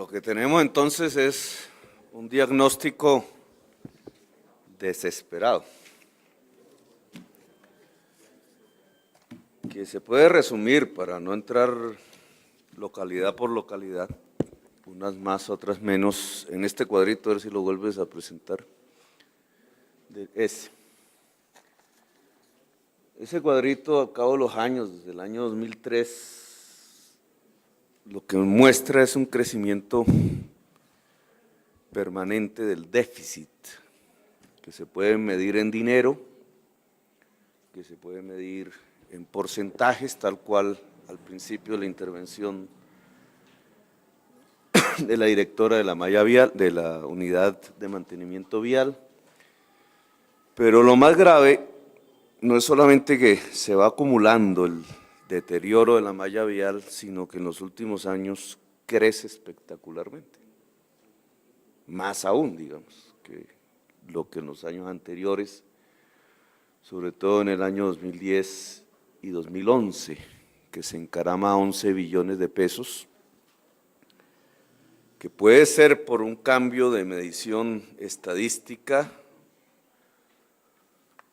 Lo que tenemos entonces es un diagnóstico desesperado, que se puede resumir, para no entrar localidad por localidad, unas más, otras menos, en este cuadrito, a ver si lo vuelves a presentar, ese cuadrito a cabo de los años, desde el año 2003, lo que muestra es un crecimiento permanente del déficit, que se puede medir en dinero, que se puede medir en porcentajes, tal cual al principio de la intervención de la directora de la malla vial, de la unidad de mantenimiento vial. Pero lo más grave no es solamente que se va acumulando el deterioro de la malla vial, sino que en los últimos años crece espectacularmente. Más aún, digamos, que lo que en los años anteriores, sobre todo en el año 2010 y 2011, que se encarama a 11 billones de pesos, que puede ser por un cambio de medición estadística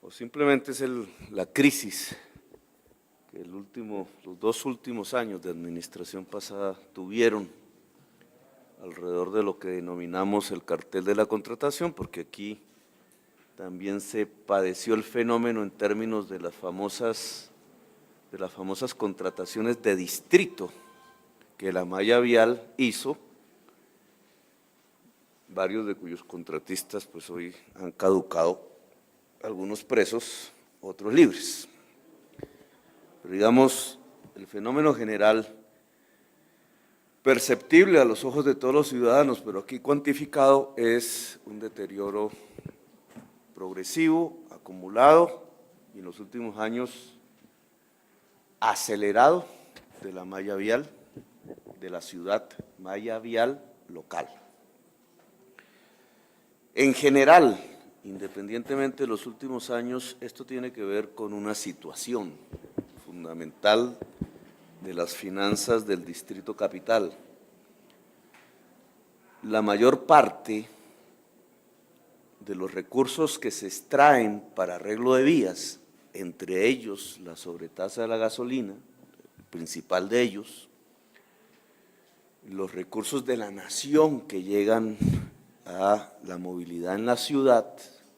o simplemente es la crisis que los dos últimos años de administración pasada tuvieron alrededor de lo que denominamos el cartel de la contratación, porque aquí también se padeció el fenómeno en términos de las famosas contrataciones de distrito que la malla vial hizo, varios de cuyos contratistas pues hoy han caducado, algunos presos, otros libres. Pero digamos, el fenómeno general, perceptible a los ojos de todos los ciudadanos, pero aquí cuantificado, es un deterioro progresivo, acumulado y en los últimos años acelerado de la malla vial, de la ciudad, malla vial local. En general, independientemente de los últimos años, esto tiene que ver con una situación fundamental de las finanzas del Distrito Capital. La mayor parte de los recursos que se extraen para arreglo de vías, entre ellos la sobretasa de la gasolina, el principal de ellos, los recursos de la nación que llegan a la movilidad en la ciudad,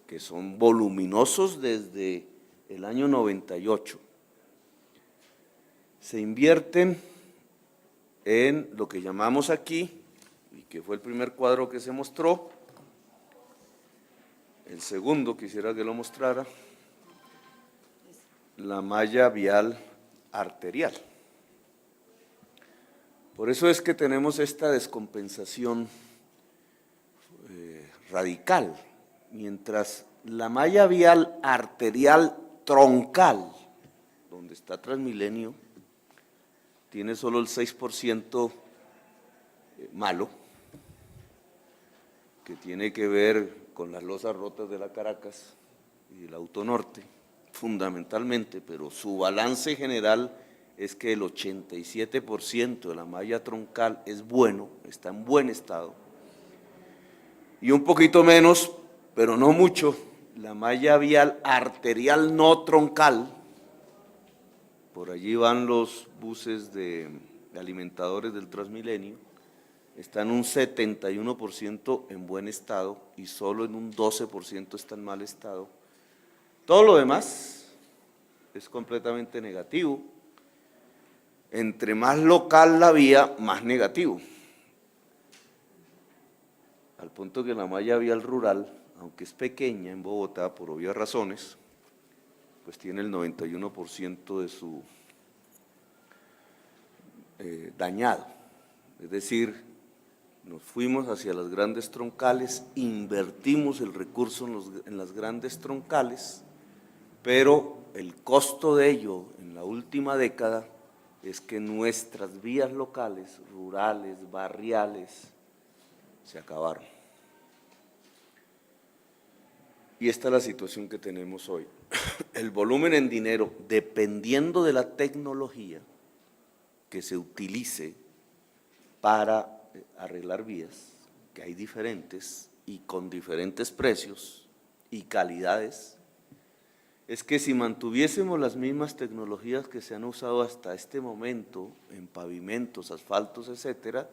que son voluminosos desde el año 98, se invierten en lo que llamamos aquí, y que fue el primer cuadro que se mostró, el segundo quisiera que lo mostrara, la malla vial arterial. Por eso es que tenemos esta descompensación radical, mientras la malla vial arterial troncal, donde está Transmilenio, tiene solo el 6% malo, que tiene que ver con las losas rotas de la Caracas y del Autonorte, fundamentalmente, pero su balance general es que el 87% de la malla troncal es bueno, está en buen estado, y un poquito menos, pero no mucho, la malla vial arterial no troncal. Por allí van los buses de alimentadores del Transmilenio, están un 71% en buen estado y solo en un 12% está en mal estado. Todo lo demás es completamente negativo. Entre más local la vía, más negativo. Al punto que la malla vial rural, aunque es pequeña en Bogotá por obvias razones, pues tiene el 91% de su dañado. Es decir, nos fuimos hacia las grandes troncales, invertimos el recurso en las grandes troncales, pero el costo de ello en la última década es que nuestras vías locales, rurales, barriales, se acabaron. Y esta es la situación que tenemos hoy. El volumen en dinero, dependiendo de la tecnología que se utilice para arreglar vías, que hay diferentes y con diferentes precios y calidades, es que si mantuviésemos las mismas tecnologías que se han usado hasta este momento en pavimentos, asfaltos, etcétera,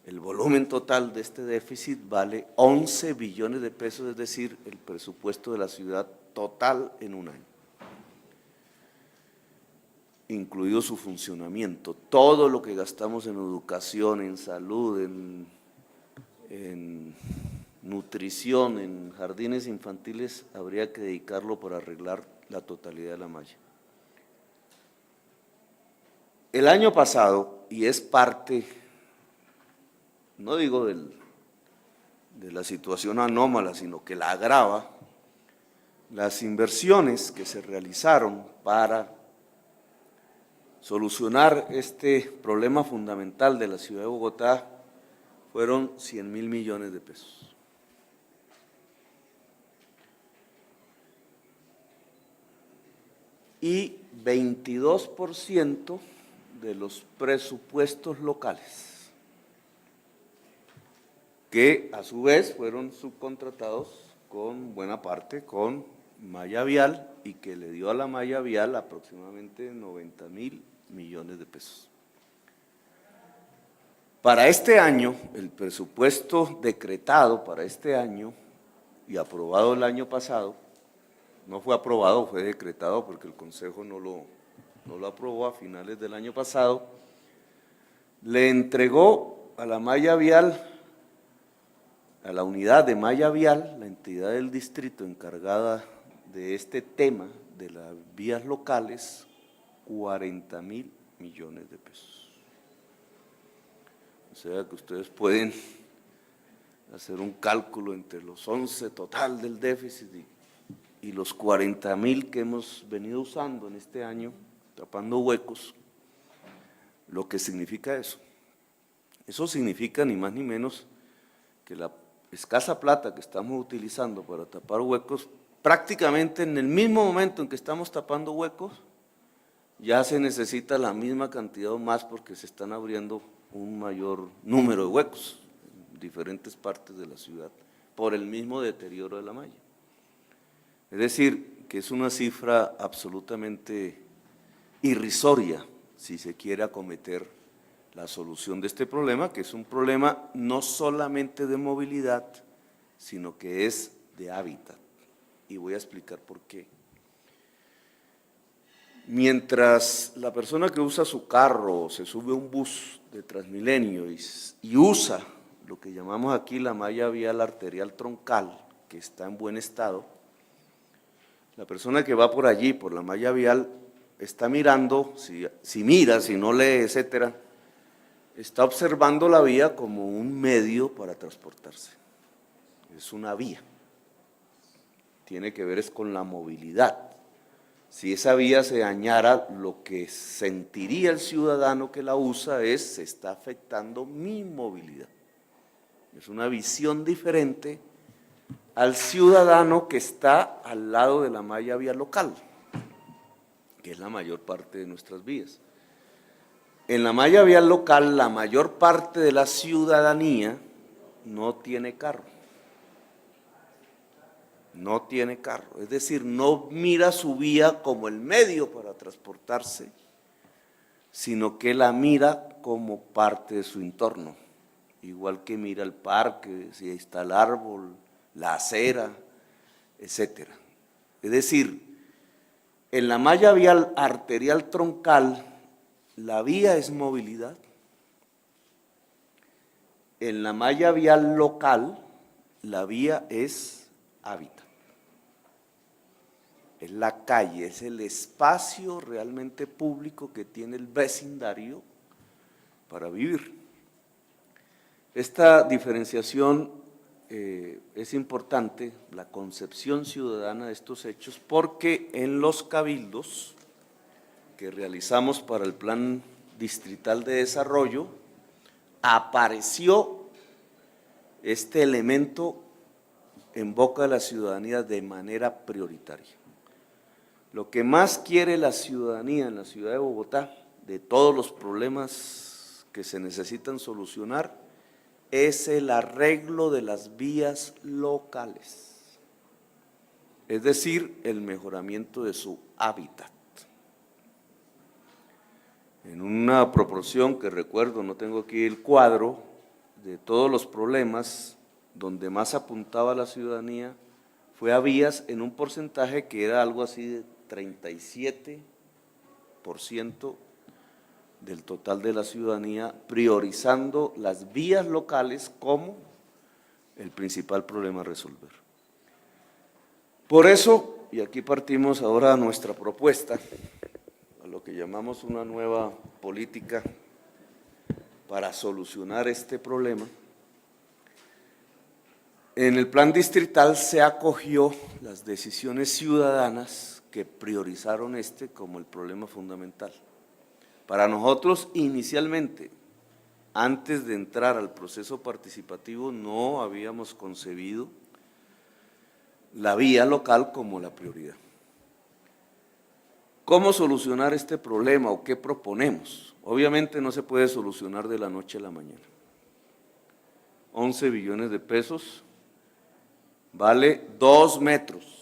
el volumen total de este déficit vale 11 billones de pesos, es decir, el presupuesto de la ciudad total en un año, incluido su funcionamiento. Todo lo que gastamos en educación, en salud, en nutrición, en jardines infantiles, habría que dedicarlo para arreglar la totalidad de la malla. El año pasado, y es parte, no digo de la situación anómala, sino que la agrava, las inversiones que se realizaron para solucionar este problema fundamental de la ciudad de Bogotá fueron 100.000 millones de pesos. Y 22% de los presupuestos locales, que a su vez fueron subcontratados con buena parte con malla vial y que le dio a la malla vial aproximadamente 90.000 millones de pesos. Para este año, el presupuesto decretado para este año y aprobado el año pasado, no fue aprobado, fue decretado porque el Consejo no lo aprobó a finales del año pasado, le entregó a la malla vial, a la unidad de malla vial, la entidad del distrito encargada de este tema de las vías locales, 40.000 millones de pesos. O sea que ustedes pueden hacer un cálculo entre los 11 total del déficit y los 40.000 que hemos venido usando en este año, tapando huecos, lo que significa eso. Eso significa ni más ni menos que la escasa plata que estamos utilizando para tapar huecos, prácticamente en el mismo momento en que estamos tapando huecos, ya se necesita la misma cantidad o más porque se están abriendo un mayor número de huecos en diferentes partes de la ciudad por el mismo deterioro de la malla. Es decir, que es una cifra absolutamente irrisoria si se quiere acometer la solución de este problema, que es un problema no solamente de movilidad, sino que es de hábitat. Y voy a explicar por qué. Mientras la persona que usa su carro o se sube a un bus de Transmilenio y usa lo que llamamos aquí la malla vial arterial troncal, que está en buen estado, la persona que va por allí, por la malla vial, está mirando, si mira, si no lee, etcétera, está observando la vía como un medio para transportarse. Es una vía. Tiene que ver es con la movilidad. Si esa vía se dañara, lo que sentiría el ciudadano que la usa es, se está afectando mi movilidad. Es una visión diferente al ciudadano que está al lado de la malla vial local, que es la mayor parte de nuestras vías. En la malla vial local, la mayor parte de la ciudadanía no tiene carro. No tiene carro, es decir, no mira su vía como el medio para transportarse, sino que la mira como parte de su entorno, igual que mira el parque, si está el árbol, la acera, etcétera. Es decir, en la malla vial arterial troncal, la vía es movilidad. En la malla vial local, la vía es hábitat. Es la calle, es el espacio realmente público que tiene el vecindario para vivir. Esta diferenciación es importante, la concepción ciudadana de estos hechos, porque en los cabildos que realizamos para el Plan Distrital de Desarrollo apareció este elemento en boca de la ciudadanía de manera prioritaria. Lo que más quiere la ciudadanía en la ciudad de Bogotá, de todos los problemas que se necesitan solucionar, es el arreglo de las vías locales, es decir, el mejoramiento de su hábitat. En una proporción que recuerdo, no tengo aquí el cuadro, de todos los problemas, donde más apuntaba la ciudadanía, fue a vías en un porcentaje que era algo así de 37% del total de la ciudadanía, priorizando las vías locales como el principal problema a resolver. Por eso, y aquí partimos ahora a nuestra propuesta, a lo que llamamos una nueva política para solucionar este problema. En el plan distrital se acogió las decisiones ciudadanas que priorizaron este como el problema fundamental. Para nosotros, inicialmente, antes de entrar al proceso participativo, no habíamos concebido la vía local como la prioridad. ¿Cómo solucionar este problema o qué proponemos? Obviamente no se puede solucionar de la noche a la mañana. 11 billones de pesos vale 2 metros.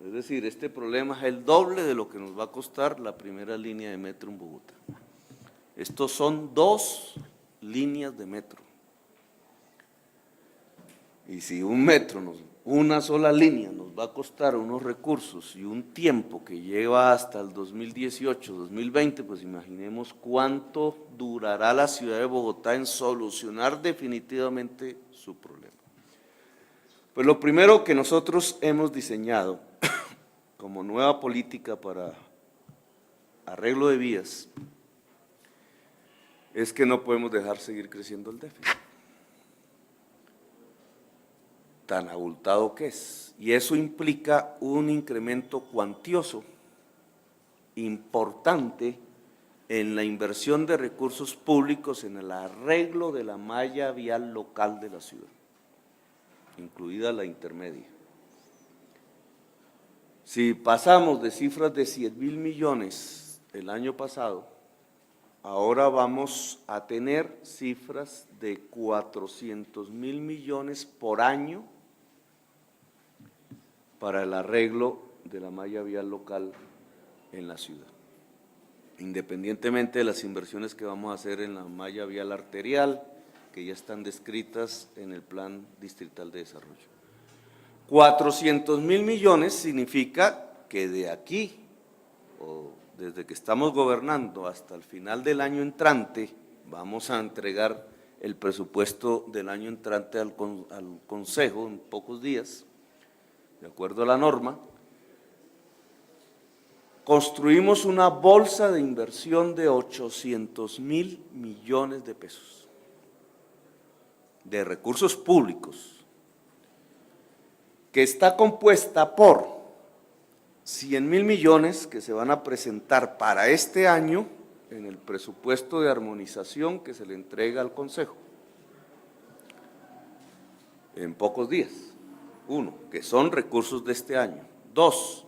Es decir, este problema es el doble de lo que nos va a costar la primera línea de metro en Bogotá. Estos son 2 líneas de metro. Y si una sola línea nos va a costar unos recursos y un tiempo que lleva hasta el 2018, 2020, pues imaginemos cuánto durará la ciudad de Bogotá en solucionar definitivamente su problema. Pues lo primero que nosotros hemos diseñado como nueva política para arreglo de vías es que no podemos dejar seguir creciendo el déficit, tan abultado que es, y eso implica un incremento cuantioso importante en la inversión de recursos públicos en el arreglo de la malla vial local de la ciudad, incluida la intermedia. Si pasamos de cifras de 100.000 millones el año pasado, ahora vamos a tener cifras de 400.000 millones por año para el arreglo de la malla vial local en la ciudad, independientemente de las inversiones que vamos a hacer en la malla vial arterial, que ya están descritas en el Plan Distrital de Desarrollo. 400.000 millones significa que de aquí, o desde que estamos gobernando hasta el final del año entrante, vamos a entregar el presupuesto del año entrante al Consejo en pocos días, de acuerdo a la norma. Construimos una bolsa de inversión de 800.000 millones de pesos, de recursos públicos, que está compuesta por 100.000 millones que se van a presentar para este año en el presupuesto de armonización que se le entrega al Consejo en pocos días. 1, que son recursos de este año. 2,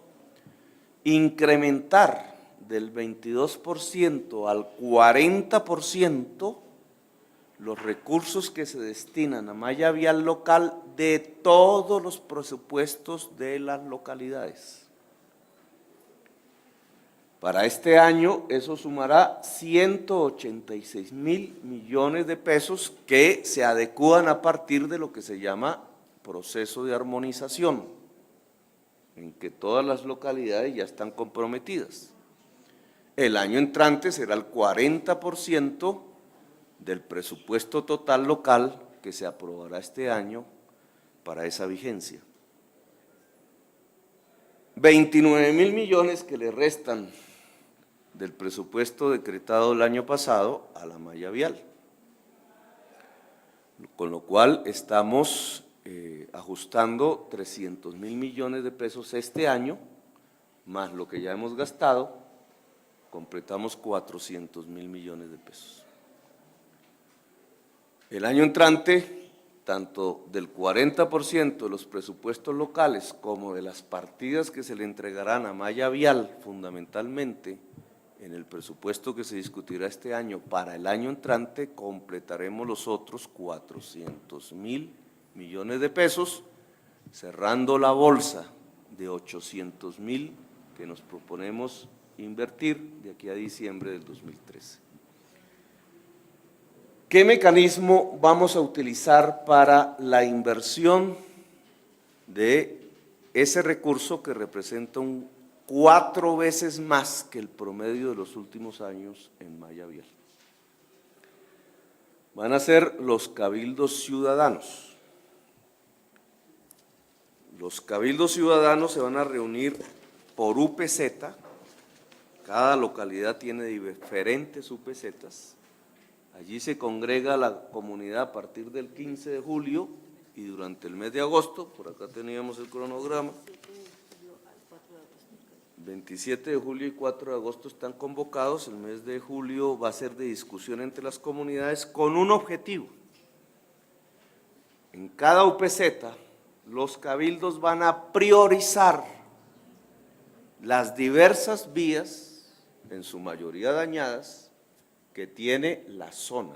incrementar del 22% al 40% los recursos que se destinan a malla vial local de todos los presupuestos de las localidades. Para este año eso sumará 186.000 millones de pesos que se adecúan a partir de lo que se llama proceso de armonización, en que todas las localidades ya están comprometidas. El año entrante será el 40% del presupuesto total local que se aprobará este año para esa vigencia. 29.000 millones que le restan del presupuesto decretado el año pasado a la malla vial, con lo cual estamos ajustando 300.000 millones de pesos este año, más lo que ya hemos gastado, completamos 400.000 millones de pesos. El año entrante, tanto del 40% de los presupuestos locales como de las partidas que se le entregarán a malla vial, fundamentalmente en el presupuesto que se discutirá este año, para el año entrante completaremos los otros 400.000 millones de pesos, cerrando la bolsa de 800.000 que nos proponemos invertir de aquí a diciembre del 2013. ¿Qué mecanismo vamos a utilizar para la inversión de ese recurso que representa 4 veces más que el promedio de los últimos años en malla vial? Van a ser los cabildos ciudadanos. Los cabildos ciudadanos se van a reunir por UPZ, cada localidad tiene diferentes UPZs, allí se congrega la comunidad a partir del 15 de julio y durante el mes de agosto, por acá teníamos el cronograma, 27 de julio y 4 de agosto están convocados. El mes de julio va a ser de discusión entre las comunidades con un objetivo. En cada UPZ, los cabildos van a priorizar las diversas vías, en su mayoría dañadas, que tiene la zona.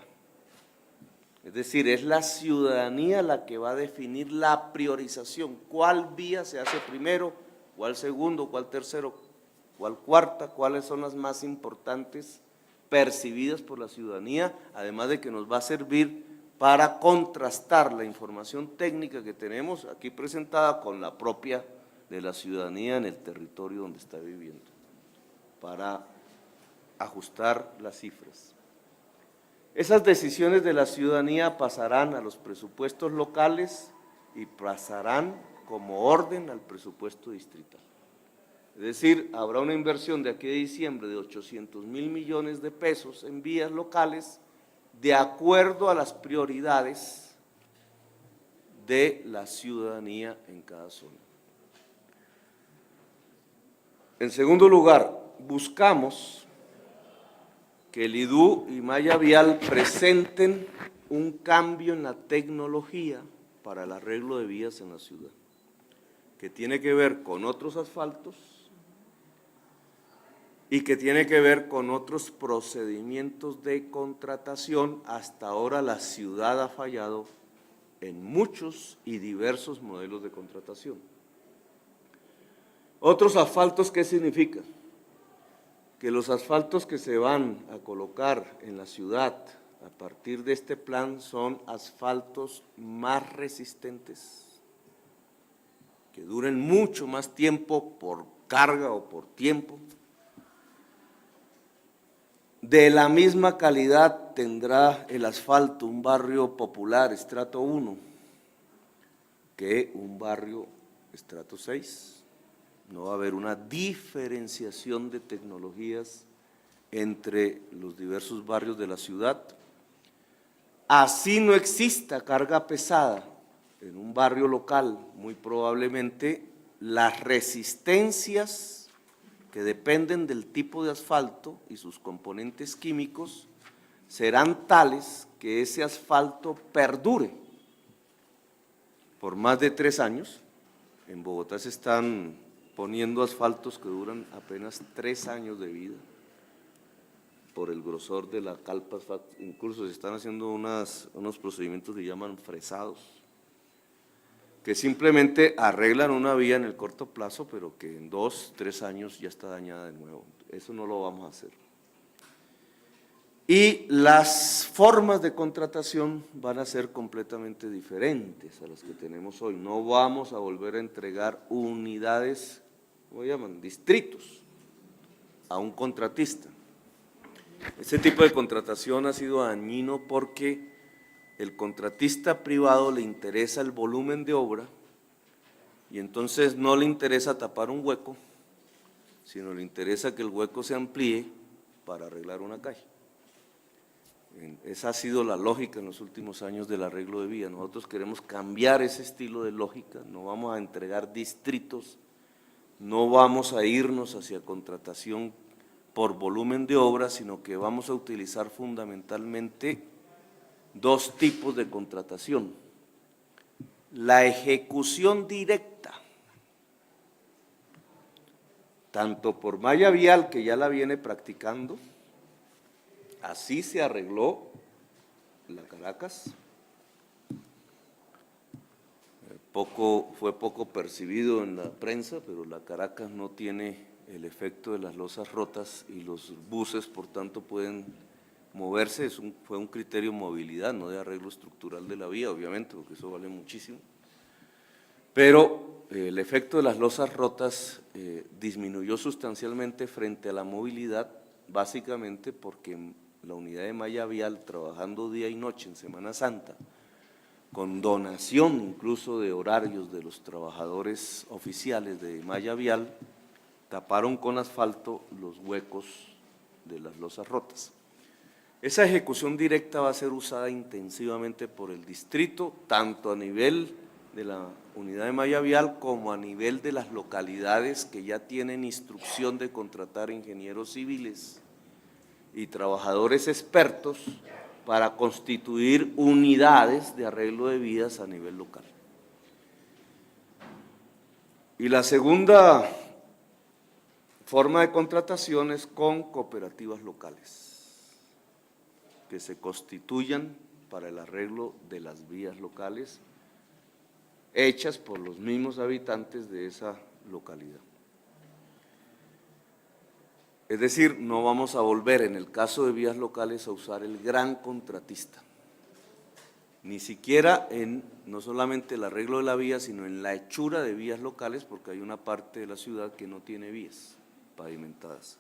Es decir, es la ciudadanía la que va a definir la priorización, cuál vía se hace primero, cuál segundo, cuál tercero, cuál cuarta, cuáles son las más importantes percibidas por la ciudadanía, además de que nos va a servir para contrastar la información técnica que tenemos aquí presentada con la propia de la ciudadanía en el territorio donde está viviendo, para ajustar las cifras. Esas decisiones de la ciudadanía pasarán a los presupuestos locales y pasarán como orden al presupuesto distrital. Es decir, habrá una inversión de aquí a diciembre de 800.000 millones de pesos en vías locales de acuerdo a las prioridades de la ciudadanía en cada zona. En segundo lugar, buscamos que el IDU y Malla Vial presenten un cambio en la tecnología para el arreglo de vías en la ciudad, que tiene que ver con otros asfaltos y que tiene que ver con otros procedimientos de contratación. Hasta ahora la ciudad ha fallado en muchos y diversos modelos de contratación. Otros asfaltos, ¿qué significa? Que los asfaltos que se van a colocar en la ciudad a partir de este plan son asfaltos más resistentes, que duren mucho más tiempo por carga o por tiempo. De la misma calidad tendrá el asfalto un barrio popular, estrato 1, que un barrio estrato 6. No va a haber una diferenciación de tecnologías entre los diversos barrios de la ciudad. Así no exista carga pesada en un barrio local, muy probablemente las resistencias que dependen del tipo de asfalto y sus componentes químicos serán tales que ese asfalto perdure por más de 3 años. En Bogotá se están poniendo asfaltos que duran apenas 3 años de vida por el grosor de la calpa, incluso se están haciendo unos procedimientos que llaman fresados, que simplemente arreglan una vía en el corto plazo, pero que en 2, 3 años ya está dañada de nuevo. Eso no lo vamos a hacer. Y las formas de contratación van a ser completamente diferentes a las que tenemos hoy. No vamos a volver a entregar unidades, ¿cómo llaman?, distritos a un contratista. Este tipo de contratación ha sido dañino porque el contratista privado le interesa el volumen de obra y entonces no le interesa tapar un hueco, sino le interesa que el hueco se amplíe para arreglar una calle. Esa ha sido la lógica en los últimos años del arreglo de vía. Nosotros queremos cambiar ese estilo de lógica, no vamos a entregar distritos, no vamos a irnos hacia contratación por volumen de obra, sino que vamos a utilizar fundamentalmente 2 tipos de contratación. La ejecución directa, tanto por malla vial, que ya la viene practicando, así se arregló la Caracas. Fue poco percibido en la prensa, pero la Caracas no tiene el efecto de las losas rotas y los buses, por tanto, pueden moverse. Fue un criterio de movilidad, no de arreglo estructural de la vía, obviamente, porque eso vale muchísimo. Pero el efecto de las losas rotas disminuyó sustancialmente frente a la movilidad, básicamente porque la unidad de malla vial, trabajando día y noche en Semana Santa, con donación incluso de horarios de los trabajadores oficiales de malla vial, taparon con asfalto los huecos de las losas rotas. Esa ejecución directa va a ser usada intensivamente por el distrito, tanto a nivel de la unidad de malla vial como a nivel de las localidades que ya tienen instrucción de contratar ingenieros civiles y trabajadores expertos para constituir unidades de arreglo de vías a nivel local. Y la segunda forma de contratación es con cooperativas locales, que se constituyan para el arreglo de las vías locales, hechas por los mismos habitantes de esa localidad. Es decir, no vamos a volver en el caso de vías locales a usar el gran contratista, ni siquiera en no solamente el arreglo de la vía, sino en la hechura de vías locales, porque hay una parte de la ciudad que no tiene vías pavimentadas.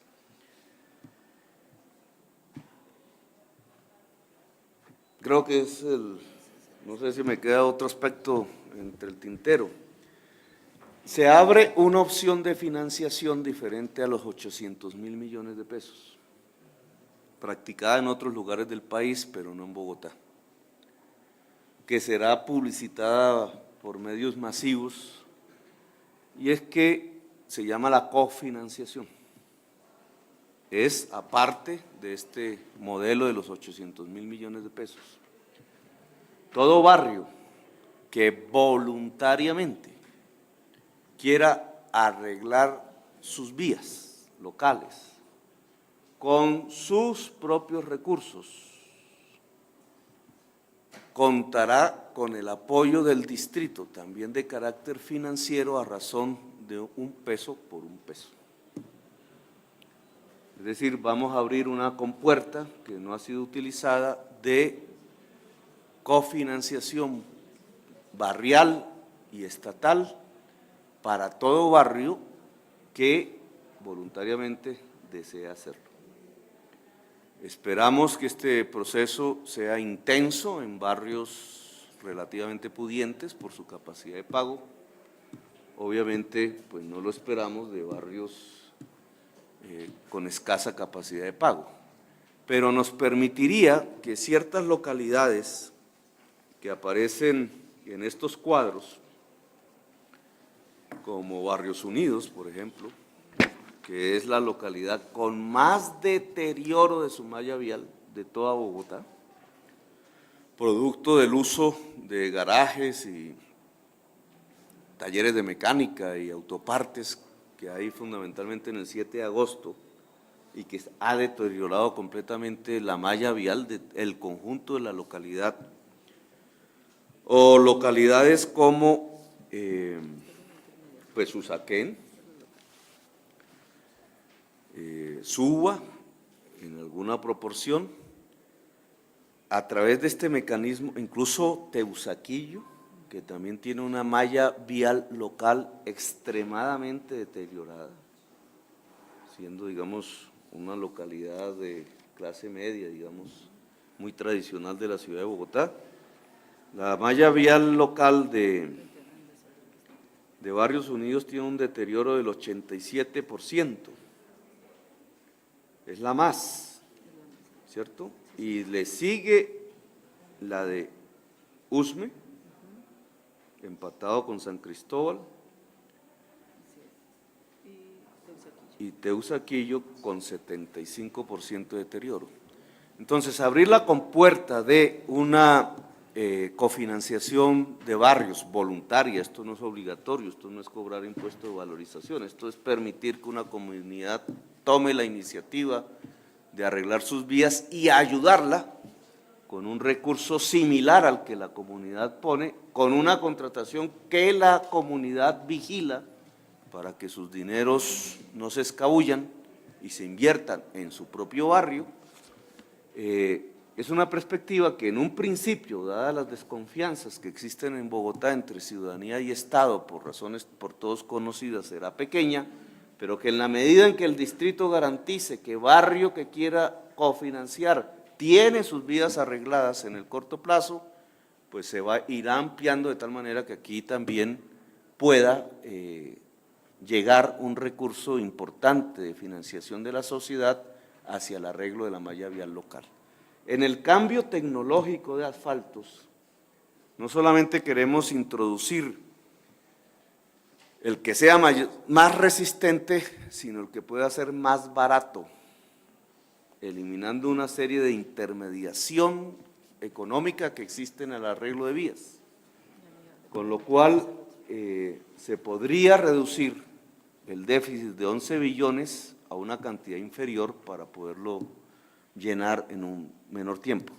Creo que es no sé si me queda otro aspecto entre el tintero. Se abre una opción de financiación diferente a los 800.000 millones de pesos, practicada en otros lugares del país, pero no en Bogotá, que será publicitada por medios masivos, y es que se llama la cofinanciación. Es aparte de este modelo de los 800.000 millones de pesos. Todo barrio que voluntariamente quiera arreglar sus vías locales con sus propios recursos, contará con el apoyo del distrito, también de carácter financiero, a razón de 1 peso por 1 peso. Es decir, vamos a abrir una compuerta que no ha sido utilizada de cofinanciación barrial y estatal para todo barrio que voluntariamente desea hacerlo. Esperamos que este proceso sea intenso en barrios relativamente pudientes por su capacidad de pago. Obviamente, pues no lo esperamos de barrios con escasa capacidad de pago, pero nos permitiría que ciertas localidades que aparecen en estos cuadros, como Barrios Unidos, por ejemplo, que es la localidad con más deterioro de su malla vial de toda Bogotá, producto del uso de garajes y talleres de mecánica y autopartes que hay fundamentalmente en el 7 de agosto y que ha deteriorado completamente la malla vial del conjunto de la localidad, o localidades como pues Usaquén, Suba, en alguna proporción, a través de este mecanismo, incluso Teusaquillo, que también tiene una malla vial local extremadamente deteriorada, siendo, digamos, una localidad de clase media, digamos, muy tradicional de la ciudad de Bogotá. La malla vial local de Barrios Unidos tiene un deterioro del 87%, es la más, ¿cierto? Y le sigue la de Usme, empatado con San Cristóbal, y Teusaquillo con 75% de deterioro. Entonces, abrir la compuerta de una cofinanciación de barrios voluntaria, esto no es obligatorio, esto no es cobrar impuesto de valorización, esto es permitir que una comunidad tome la iniciativa de arreglar sus vías y ayudarla con un recurso similar al que la comunidad pone, con una contratación que la comunidad vigila para que sus dineros no se escabullan y se inviertan en su propio barrio. Es una perspectiva que en un principio, dadas las desconfianzas que existen en Bogotá entre ciudadanía y Estado, por razones por todos conocidas, será pequeña, pero que en la medida en que el distrito garantice que barrio que quiera cofinanciar tiene sus vías arregladas en el corto plazo, pues irá ampliando de tal manera que aquí también pueda llegar un recurso importante de financiación de la sociedad hacia el arreglo de la malla vial local. En el cambio tecnológico de asfaltos, no solamente queremos introducir el que sea más resistente, sino el que pueda ser más barato, eliminando una serie de intermediación económica que existe en el arreglo de vías, con lo cual se podría reducir el déficit de 11 billones a una cantidad inferior para poderlo llenar en un menor tiempo.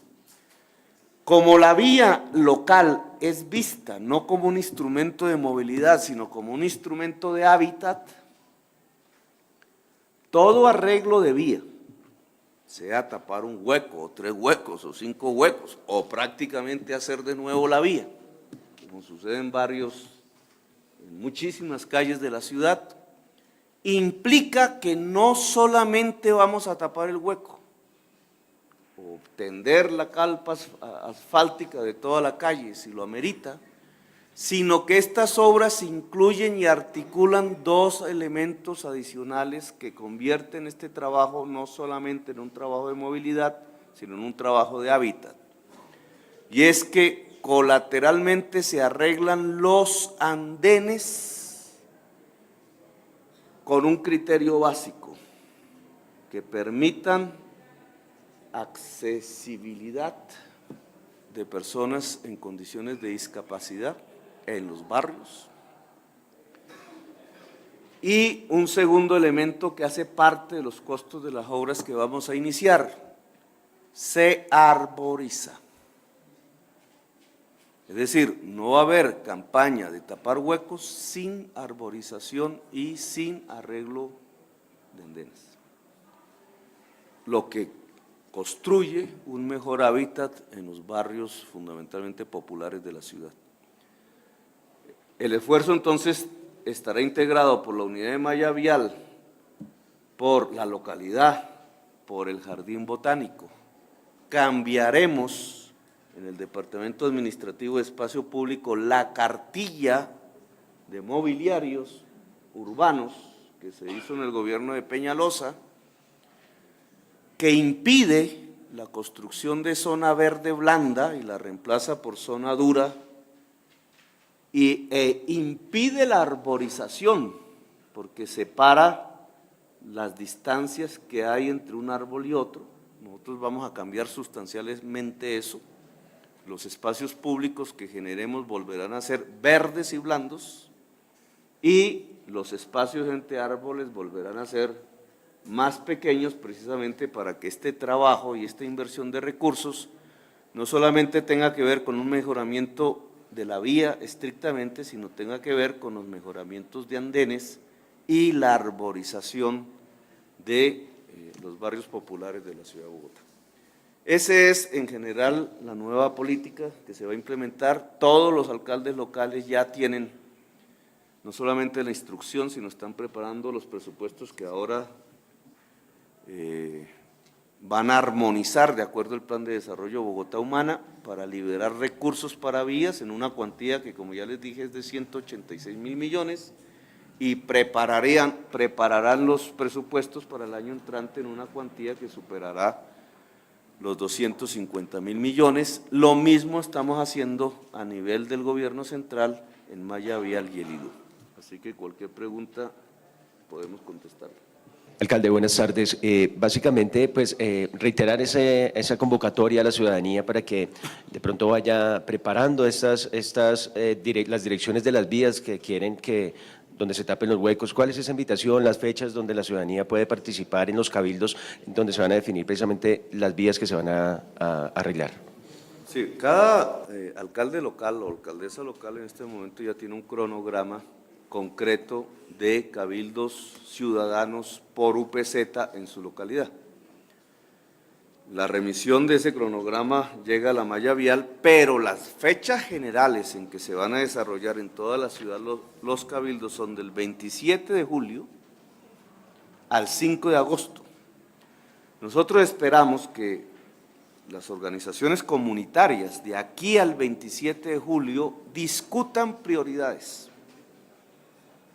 Como la vía local es vista no como un instrumento de movilidad, sino como un instrumento de hábitat, todo arreglo de vía, sea tapar un hueco, o 3 huecos, o 5 huecos, o prácticamente hacer de nuevo la vía, como sucede en muchísimas calles de la ciudad, implica que no solamente vamos a tapar el hueco, o tender la calpa asfáltica de toda la calle si lo amerita, sino que estas obras incluyen y articulan 2 elementos adicionales que convierten este trabajo no solamente en un trabajo de movilidad, sino en un trabajo de hábitat. Y es que colateralmente se arreglan los andenes con un criterio básico, que permitan accesibilidad de personas en condiciones de discapacidad en los barrios. Y un segundo elemento que hace parte de los costos de las obras que vamos a iniciar, se arboriza. Es decir, no va a haber campaña de tapar huecos sin arborización y sin arreglo de andenes, lo que construye un mejor hábitat en los barrios fundamentalmente populares de la ciudad. El esfuerzo entonces estará integrado por la unidad de malla vial, por la localidad, por el jardín botánico. Cambiaremos en el Departamento Administrativo de Espacio Público la cartilla de mobiliarios urbanos que se hizo en el gobierno de Peñalosa, que impide la construcción de zona verde blanda y la reemplaza por zona dura, e impide la arborización porque separa las distancias que hay entre un árbol y otro. Nosotros vamos a cambiar sustancialmente eso. Los espacios públicos que generemos volverán a ser verdes y blandos, y los espacios entre árboles volverán a ser más pequeños, precisamente para que este trabajo y esta inversión de recursos no solamente tenga que ver con un mejoramiento de la vía estrictamente, sino tenga que ver con los mejoramientos de andenes y la arborización de los barrios populares de la ciudad de Bogotá. Esa es en general la nueva política que se va a implementar. Todos los alcaldes locales ya tienen no solamente la instrucción, sino están preparando los presupuestos que ahora van a armonizar de acuerdo al Plan de Desarrollo Bogotá Humana para liberar recursos para vías en una cuantía que, como ya les dije, es de 186.000 millones, y prepararán los presupuestos para el año entrante en una cuantía que superará los 250.000 millones. Lo mismo estamos haciendo a nivel del gobierno central en malla vial y el IDU. Así que cualquier pregunta podemos contestar. Alcalde, buenas tardes. Básicamente, pues reiterar esa convocatoria a la ciudadanía para que de pronto vaya preparando las direcciones de las vías que quieren que donde se tapen los huecos. ¿Cuál es esa invitación, las fechas donde la ciudadanía puede participar en los cabildos, donde se van a definir precisamente las vías que se van a arreglar? Sí, cada alcalde local o alcaldesa local en este momento ya tiene un cronograma concreto de cabildos ciudadanos por UPZ en su localidad. La remisión de ese cronograma llega a la malla vial, pero las fechas generales en que se van a desarrollar en toda la ciudad los cabildos son del 27 de julio al 5 de agosto. Nosotros esperamos que las organizaciones comunitarias de aquí al 27 de julio discutan prioridades.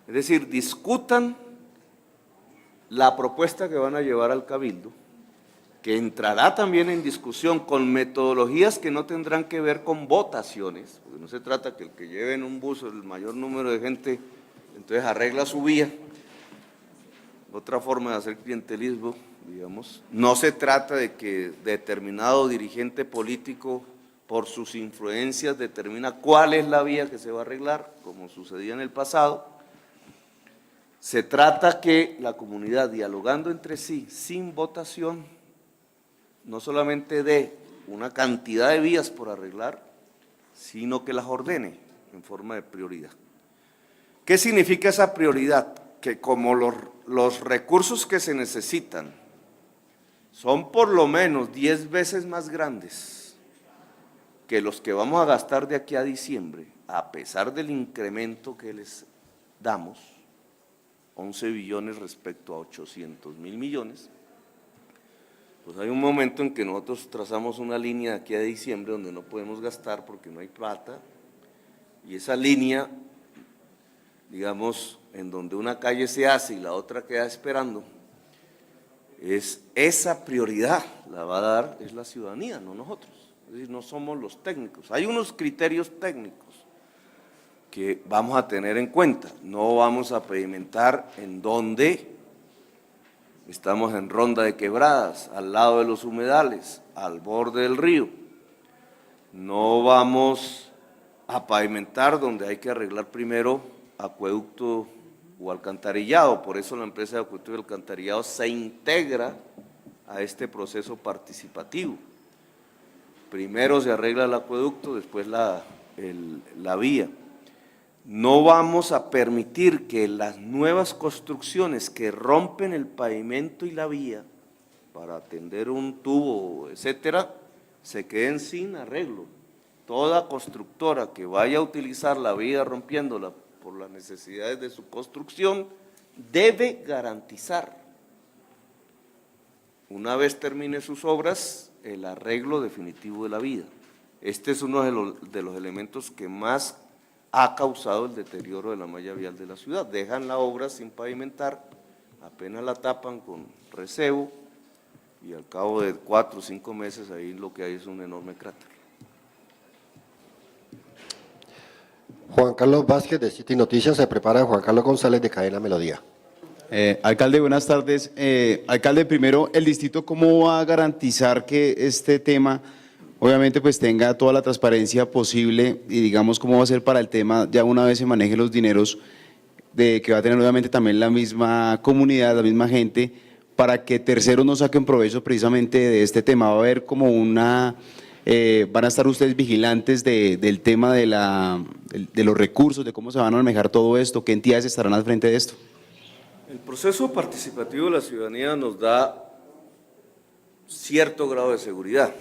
Es decir, discutan la propuesta que van a llevar al cabildo, que entrará también en discusión con metodologías que no tendrán que ver con votaciones, porque no se trata que el que lleve en un bus el mayor número de gente, entonces arregla su vía. Otra forma de hacer clientelismo, digamos. No se trata de que determinado dirigente político, por sus influencias, determina cuál es la vía que se va a arreglar, como sucedía en el pasado. Se trata que la comunidad, dialogando entre sí, sin votación, no solamente dé una cantidad de vías por arreglar, sino que las ordene en forma de prioridad. ¿Qué significa esa prioridad? Que como los recursos que se necesitan son por lo menos 10 veces más grandes que los que vamos a gastar de aquí a diciembre, a pesar del incremento que les damos, 11 billones respecto a 800.000 millones, pues hay un momento en que nosotros trazamos una línea de aquí a diciembre donde no podemos gastar porque no hay plata, y esa línea, digamos, en donde una calle se hace y la otra queda esperando, es esa prioridad la va a dar es la ciudadanía, no nosotros. Es decir, no somos los técnicos. Hay unos criterios técnicos que vamos a tener en cuenta. No vamos a pavimentar en donde estamos en Ronda de Quebradas, al lado de los humedales, al borde del río. No vamos a pavimentar donde hay que arreglar primero acueducto o alcantarillado. Por eso la empresa de acueducto y alcantarillado se integra a este proceso participativo. Primero se arregla el acueducto, después la vía. No vamos a permitir que las nuevas construcciones que rompen el pavimento y la vía para atender un tubo, etcétera, se queden sin arreglo. Toda constructora que vaya a utilizar la vía rompiéndola por las necesidades de su construcción debe garantizar, una vez termine sus obras, el arreglo definitivo de la vía. Este es uno de los elementos que más ha causado el deterioro de la malla vial de la ciudad. Dejan la obra sin pavimentar, apenas la tapan con recebo y al cabo de 4 o 5 meses ahí lo que hay es un enorme cráter. Juan Carlos Vázquez de City Noticias, se prepara Juan Carlos González de Cadena Melodía. Alcalde, buenas tardes. Alcalde, primero, ¿el distrito cómo va a garantizar que este tema obviamente pues tenga toda la transparencia posible y digamos cómo va a ser para el tema ya una vez se maneje los dineros de que va a tener obviamente también la misma comunidad, la misma gente, para que terceros no saquen provecho precisamente de este tema? ¿Va a haber como una… van a estar ustedes vigilantes del tema de los recursos, de cómo se van a manejar todo esto? ¿Qué entidades estarán al frente de esto? El proceso participativo de la ciudadanía nos da cierto grado de seguridad,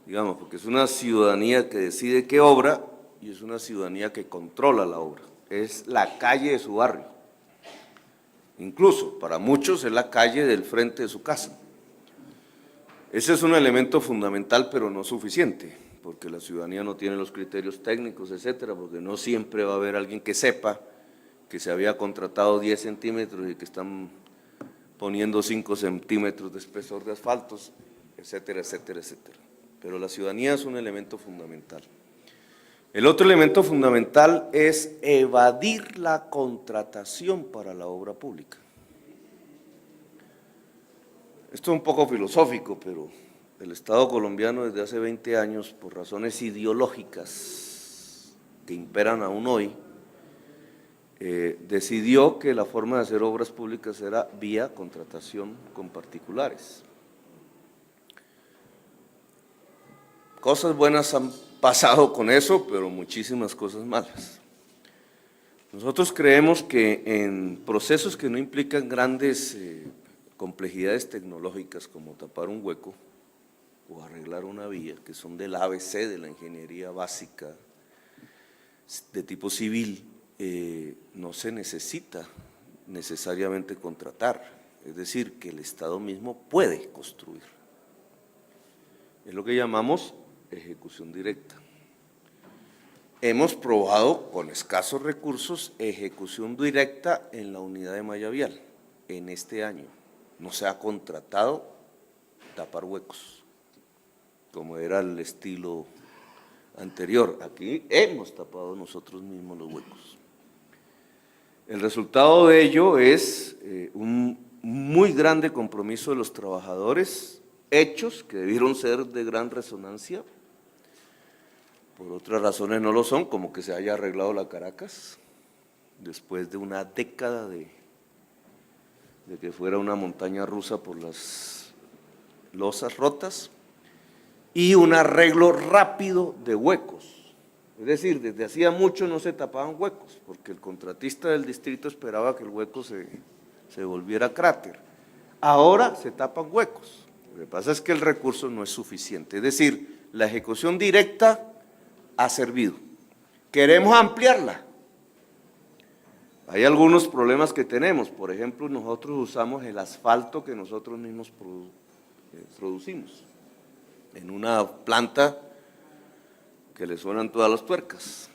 digamos, porque es una ciudadanía que decide qué obra y es una ciudadanía que controla la obra. Es la calle de su barrio. Incluso para muchos es la calle del frente de su casa. Ese es un elemento fundamental, pero no suficiente, porque la ciudadanía no tiene los criterios técnicos, etcétera, porque no siempre va a haber alguien que sepa que se había contratado 10 centímetros y que están poniendo 5 centímetros de espesor de asfaltos, etcétera, etcétera, etcétera. Pero la ciudadanía es un elemento fundamental. El otro elemento fundamental es evadir la contratación para la obra pública. Esto es un poco filosófico, pero el Estado colombiano desde hace 20 años, por razones ideológicas que imperan aún hoy, decidió que la forma de hacer obras públicas era vía contratación con particulares. Cosas buenas han pasado con eso, pero muchísimas cosas malas. Nosotros creemos que en procesos que no implican grandes complejidades tecnológicas como tapar un hueco o arreglar una vía, que son del ABC de la ingeniería básica de tipo civil, no se necesita necesariamente contratar, es decir, que el Estado mismo puede construir. Es lo que llamamos ejecución directa. Hemos probado con escasos recursos ejecución directa en la unidad de malla vial en este año. No se ha contratado tapar huecos, como era el estilo anterior. Aquí hemos tapado nosotros mismos los huecos. El resultado de ello es un muy grande compromiso de los trabajadores, hechos que debieron ser de gran resonancia, por otras razones no lo son, como que se haya arreglado la Caracas, después de una década de que fuera una montaña rusa por las losas rotas, y un arreglo rápido de huecos. Es decir, desde hacía mucho no se tapaban huecos, porque el contratista del distrito esperaba que el hueco se volviera cráter. Ahora se tapan huecos. Lo que pasa es que el recurso no es suficiente. Es decir, la ejecución directa ha servido. Queremos ampliarla. Hay algunos problemas que tenemos. Por ejemplo, nosotros usamos el asfalto que nosotros mismos producimos en una planta que le suenan todas las tuercas.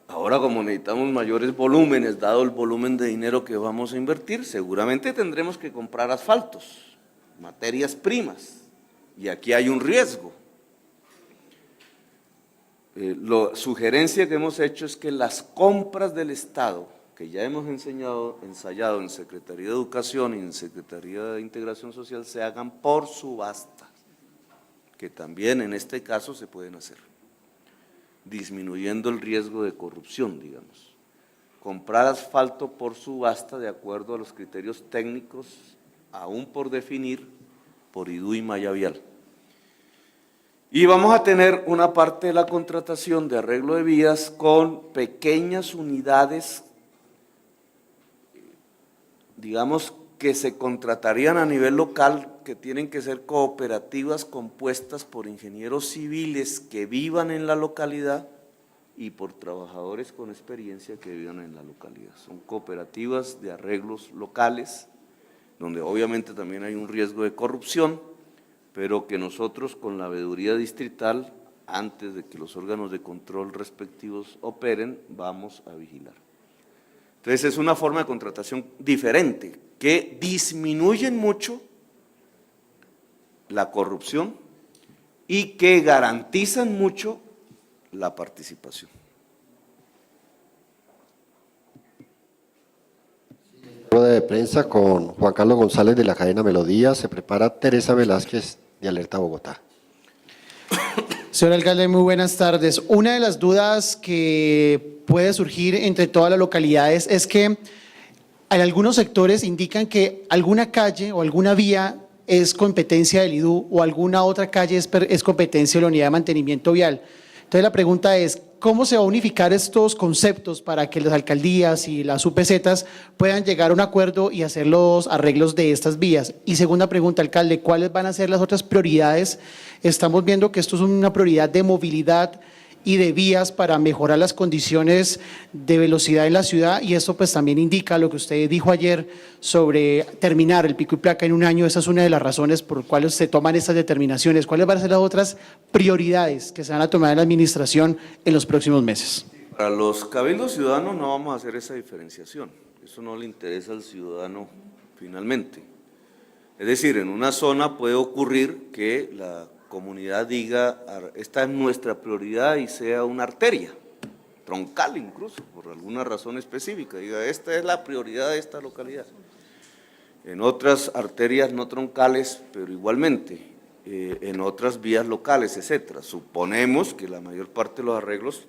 Ahora, como necesitamos mayores volúmenes, dado el volumen de dinero que vamos a invertir, seguramente tendremos que comprar asfaltos, materias primas, y aquí hay un riesgo. La sugerencia que hemos hecho es que las compras del Estado, que ya hemos ensayado en Secretaría de Educación y en Secretaría de Integración Social, se hagan por subasta, que también en este caso se pueden hacer, disminuyendo el riesgo de corrupción, digamos. Comprar asfalto por subasta de acuerdo a los criterios técnicos, aún por definir, por IDU y malla vial. Y vamos a tener una parte de la contratación de arreglo de vías con pequeñas unidades, digamos, que se contratarían a nivel local, que tienen que ser cooperativas compuestas por ingenieros civiles que vivan en la localidad y por trabajadores con experiencia que vivan en la localidad. Son cooperativas de arreglos locales, donde obviamente también hay un riesgo de corrupción, pero que nosotros con la veeduría distrital, antes de que los órganos de control respectivos operen, vamos a vigilar. Entonces es una forma de contratación diferente, que disminuyen mucho la corrupción y que garantizan mucho la participación. Rueda de prensa con Juan Carlos González de la cadena Melodía. Se prepara Teresa Velázquez de Alerta Bogotá. Señor alcalde, muy buenas tardes. Una de las dudas que puede surgir entre todas las localidades es que hay algunos sectores indican que alguna calle o alguna vía es competencia del IDU o alguna otra calle es competencia de la unidad de mantenimiento vial. Entonces la pregunta es, ¿cómo se va a unificar estos conceptos para que las alcaldías y las UPZs puedan llegar a un acuerdo y hacer los arreglos de estas vías? Y segunda pregunta, alcalde, ¿cuáles van a ser las otras prioridades? Estamos viendo que esto es una prioridad de movilidad y de vías para mejorar las condiciones de velocidad en la ciudad, y esto pues también indica lo que usted dijo ayer sobre terminar el pico y placa en un año. Esa es una de las razones por cuales se toman estas determinaciones. ¿Cuáles van a ser las otras prioridades que se van a tomar en la administración en los próximos meses? Para los cabildos ciudadanos no vamos a hacer esa diferenciación, eso no le interesa al ciudadano finalmente. Es decir, en una zona puede ocurrir que la comunidad diga, esta es nuestra prioridad, y sea una arteria, troncal incluso, por alguna razón específica, diga, esta es la prioridad de esta localidad. en otras arterias no troncales, pero igualmente en otras vías locales, etcétera. Suponemos que la mayor parte de los arreglos,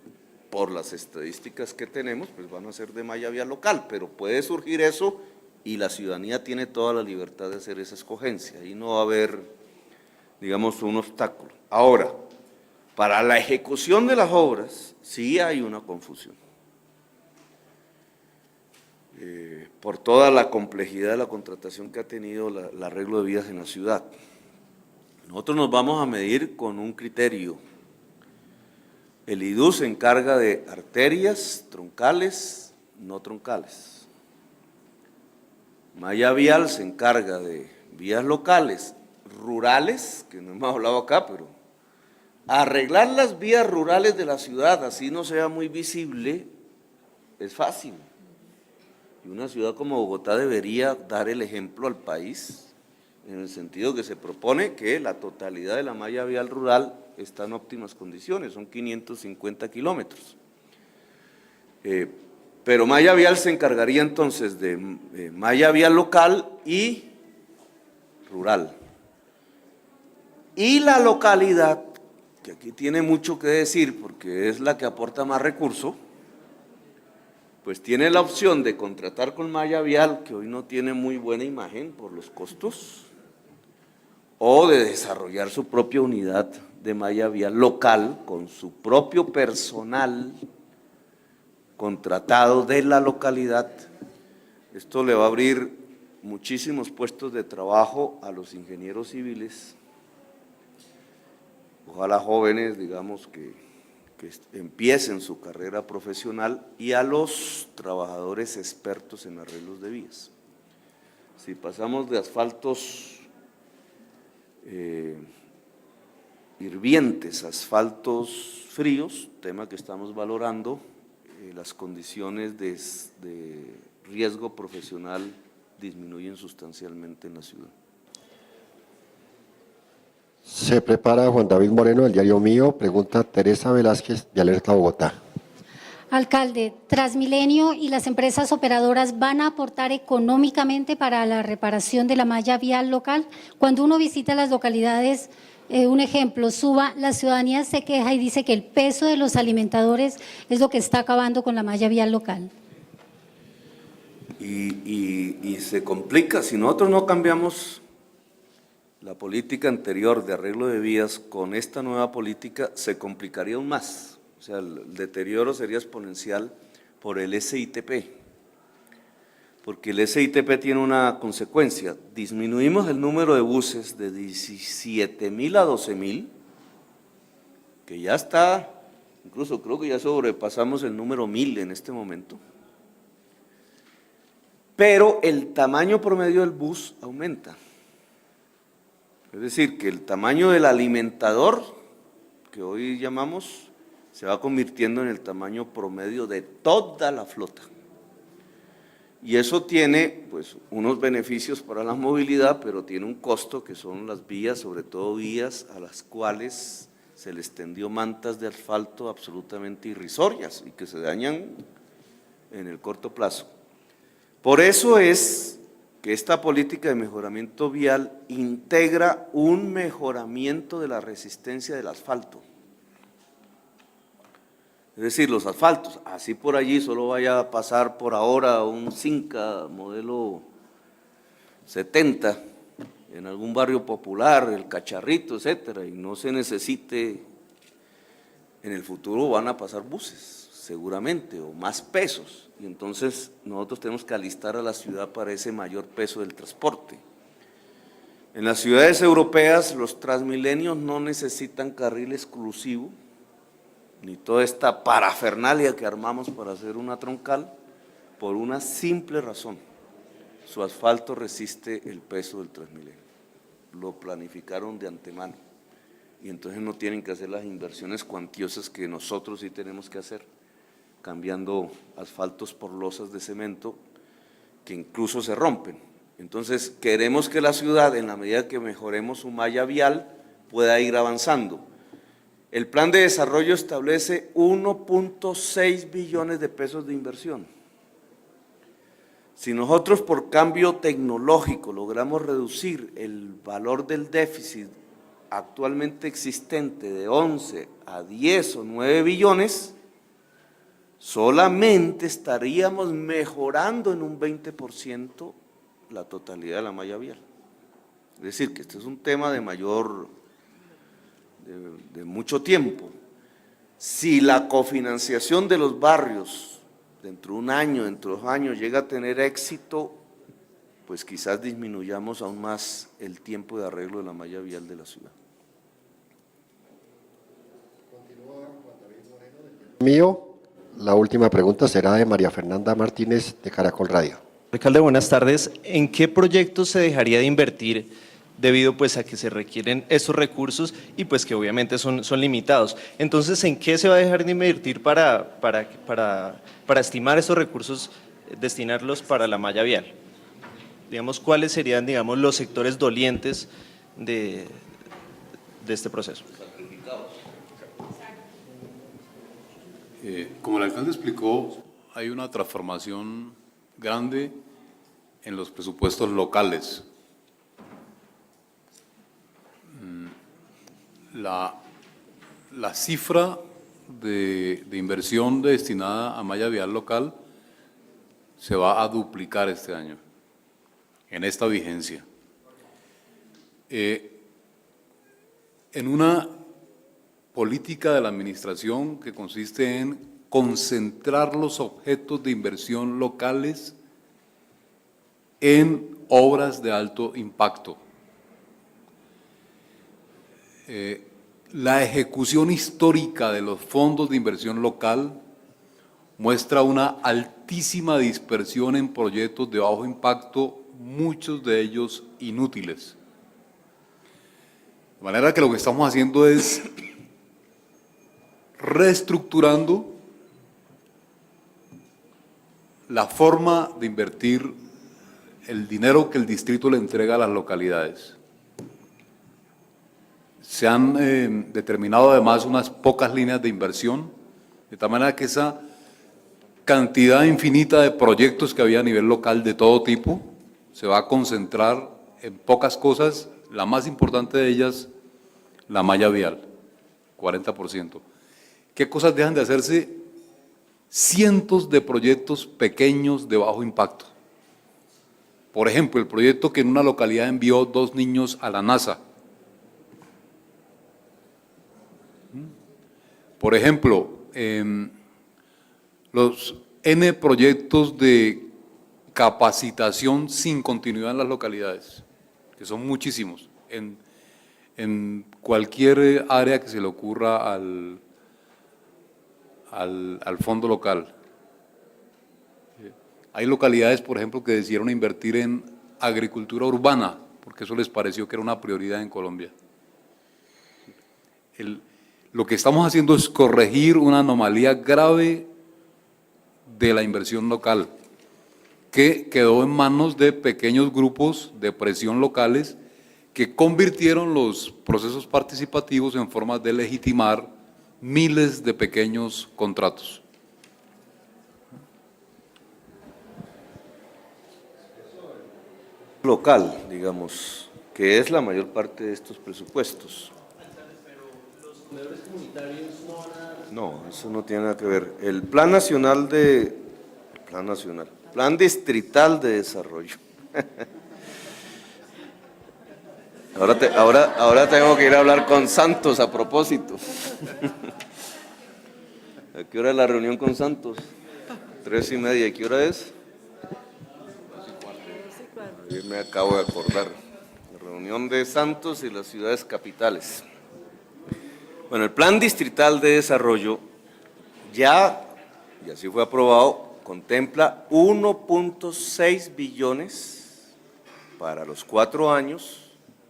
por las estadísticas que tenemos, pues van a ser de malla vial local, pero puede surgir eso y la ciudadanía tiene toda la libertad de hacer esa escogencia. Ahí no va a haber, digamos, un obstáculo. Ahora, para la ejecución de las obras sí hay una confusión. Por toda la complejidad de la contratación que ha tenido el arreglo de vías en la ciudad. Nosotros nos vamos a medir con un criterio. El IDU se encarga de arterias troncales, no troncales. Malla vial se encarga de vías locales, rurales, que no hemos hablado acá, pero arreglar las vías rurales de la ciudad, así no sea muy visible, es fácil. Y una ciudad como Bogotá debería dar el ejemplo al país, en el sentido que se propone que la totalidad de la malla vial rural está en óptimas condiciones, son 550 kilómetros. Pero malla vial se encargaría entonces de malla vial local y rural. Y la localidad, que aquí tiene mucho que decir porque es la que aporta más recursos, pues tiene la opción de contratar con malla vial, que hoy no tiene muy buena imagen por los costos, o de desarrollar su propia unidad de malla vial local con su propio personal contratado de la localidad. Esto le va a abrir muchísimos puestos de trabajo a los ingenieros civiles, ojalá jóvenes, digamos, que empiecen su carrera profesional, y a los trabajadores expertos en arreglos de vías. Si pasamos de asfaltos hirvientes a asfaltos fríos, tema que estamos valorando, las condiciones de riesgo profesional disminuyen sustancialmente en la ciudad. Se prepara Juan David Moreno, del diario Mío, pregunta Teresa Velázquez, de Alerta Bogotá. Alcalde, Transmilenio y las empresas operadoras van a aportar económicamente para la reparación de la malla vial local. Cuando uno visita las localidades, un ejemplo, Suba, la ciudadanía se queja y dice que el peso de los alimentadores es lo que está acabando con la malla vial local. Y se complica, si nosotros no cambiamos la política anterior de arreglo de vías con esta nueva política, se complicaría aún más. O sea, el deterioro sería exponencial por el SITP, porque el SITP tiene una consecuencia. Disminuimos el número de buses de 17.000 a 12.000, que ya está, incluso creo que ya sobrepasamos el número 1.000 en este momento, pero el tamaño promedio del bus aumenta. Es decir, que el tamaño del alimentador, que hoy llamamos, se va convirtiendo en el tamaño promedio de toda la flota. Y eso tiene pues unos beneficios para la movilidad, pero tiene un costo que son las vías, sobre todo vías a las cuales se les tendió mantas de asfalto absolutamente irrisorias y que se dañan en el corto plazo. Por eso es que esta política de mejoramiento vial integra un mejoramiento de la resistencia del asfalto. Es decir, los asfaltos, así por allí solo vaya a pasar por ahora un Cinca modelo 70 en algún barrio popular, el Cacharrito, etcétera, y no se necesite, en el futuro van a pasar buses, seguramente, o más pesos, y entonces nosotros tenemos que alistar a la ciudad para ese mayor peso del transporte. En las ciudades europeas los Transmilenios no necesitan carril exclusivo, ni toda esta parafernalia que armamos para hacer una troncal, por una simple razón: su asfalto resiste el peso del Transmilenio, lo planificaron de antemano, y entonces no tienen que hacer las inversiones cuantiosas que nosotros sí tenemos que hacer, cambiando asfaltos por losas de cemento que incluso se rompen. Entonces queremos que la ciudad, en la medida que mejoremos su malla vial, pueda ir avanzando. El plan de desarrollo establece 1.6 billones de pesos de inversión. Si nosotros por cambio tecnológico logramos reducir el valor del déficit actualmente existente de 11 a 10 o 9 billones, solamente estaríamos mejorando en un 20% la totalidad de la malla vial. Es decir, que este es un tema de mucho tiempo. Si la cofinanciación de los barrios dentro de un año, dentro de 2 años llega a tener éxito, pues quizás disminuyamos aún más el tiempo de arreglo de la malla vial de la ciudad. Mío, la última pregunta será de María Fernanda Martínez de Caracol Radio. Alcalde, buenas tardes. ¿En qué proyectos se dejaría de invertir debido pues a que se requieren estos recursos y pues que obviamente son limitados? Entonces, ¿en qué se va a dejar de invertir para estimar estos recursos, destinarlos para la malla vial? Digamos, ¿cuáles serían, digamos, los sectores dolientes de este proceso? Como el alcalde explicó, hay una transformación grande en los presupuestos locales. La cifra de inversión destinada a malla vial local se va a duplicar este año, en esta vigencia. En una política de la administración que consiste en concentrar los objetos de inversión locales en obras de alto impacto. La ejecución histórica de los fondos de inversión local muestra una altísima dispersión en proyectos de bajo impacto, muchos de ellos inútiles. De manera que lo que estamos haciendo es reestructurando la forma de invertir el dinero que el distrito le entrega a las localidades. Se han determinado además unas pocas líneas de inversión, de tal manera que esa cantidad infinita de proyectos que había a nivel local de todo tipo se va a concentrar en pocas cosas, la más importante de ellas, la malla vial, 40%. ¿Qué cosas dejan de hacerse? Cientos de proyectos pequeños de bajo impacto. Por ejemplo, el proyecto que en una localidad envió 2 niños a la NASA. Por ejemplo, los N proyectos de capacitación sin continuidad en las localidades, que son muchísimos, en cualquier área que se le ocurra al fondo local. Hay localidades, por ejemplo, que decidieron invertir en agricultura urbana, porque eso les pareció que era una prioridad en Colombia. Lo que estamos haciendo es corregir una anomalía grave de la inversión local, que quedó en manos de pequeños grupos de presión locales que convirtieron los procesos participativos en formas de legitimar miles de pequeños contratos. Local, digamos, que es la mayor parte de estos presupuestos. No, eso no tiene nada que ver. El Plan Distrital de Desarrollo. Ahora tengo que ir a hablar con Santos a propósito. ¿A qué hora es la reunión con Santos? 3:30. ¿Y qué hora es? Ayer me acabo de acordar. La reunión de Santos y las ciudades capitales. Bueno, el Plan Distrital de Desarrollo ya, y así fue aprobado, contempla 1.6 billones para los 4 años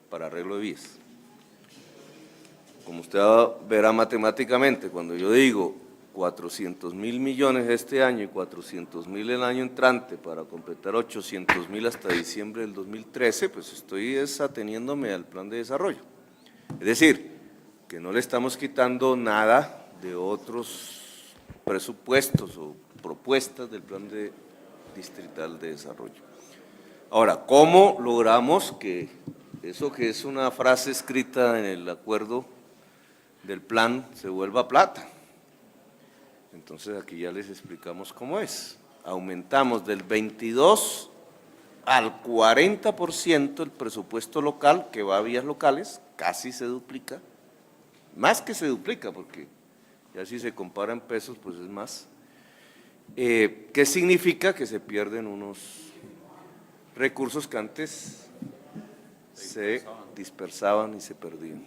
para arreglo de vías. Como usted verá matemáticamente, cuando yo digo 400.000 millones este año y 400.000 el año entrante para completar 800.000 hasta diciembre del 2013, pues estoy ateniéndome al plan de desarrollo. Es decir, que no le estamos quitando nada de otros presupuestos o propuestas del plan de Distrital de Desarrollo. Ahora, ¿cómo logramos que eso que es una frase escrita en el acuerdo del plan se vuelva plata? Entonces aquí ya les explicamos cómo es. Aumentamos del 22 al 40% el presupuesto local que va a vías locales, casi se duplica, más que se duplica, porque ya si se compara en pesos, pues es más. ¿Qué significa? Que se pierden unos recursos que antes se dispersaban y se perdían.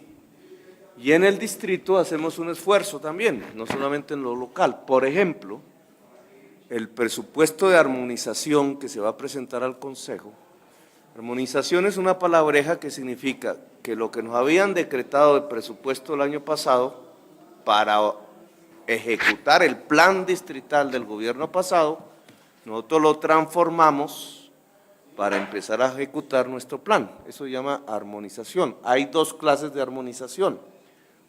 Y en el distrito hacemos un esfuerzo también, no solamente en lo local. Por ejemplo, el presupuesto de armonización que se va a presentar al Consejo. Armonización es una palabreja que significa que lo que nos habían decretado de presupuesto el año pasado para ejecutar el plan distrital del gobierno pasado, nosotros lo transformamos para empezar a ejecutar nuestro plan. Eso se llama armonización. Hay dos clases de armonización.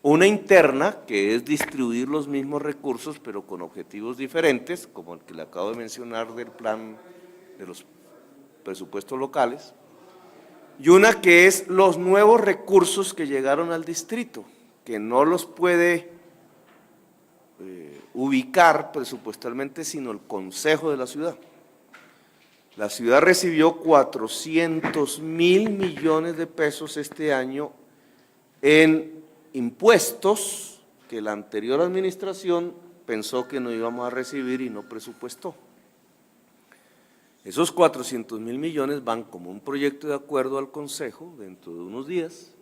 Una interna, que es distribuir los mismos recursos, pero con objetivos diferentes, como el que le acabo de mencionar del plan de los presupuestos locales, y una que es los nuevos recursos que llegaron al distrito, que no los puede ubicar presupuestalmente, sino el Consejo de la ciudad. La ciudad recibió 400.000 millones de pesos este año en impuestos que la anterior administración pensó que no íbamos a recibir y no presupuestó. Esos 400.000 millones van como un proyecto de acuerdo al Consejo dentro de unos días.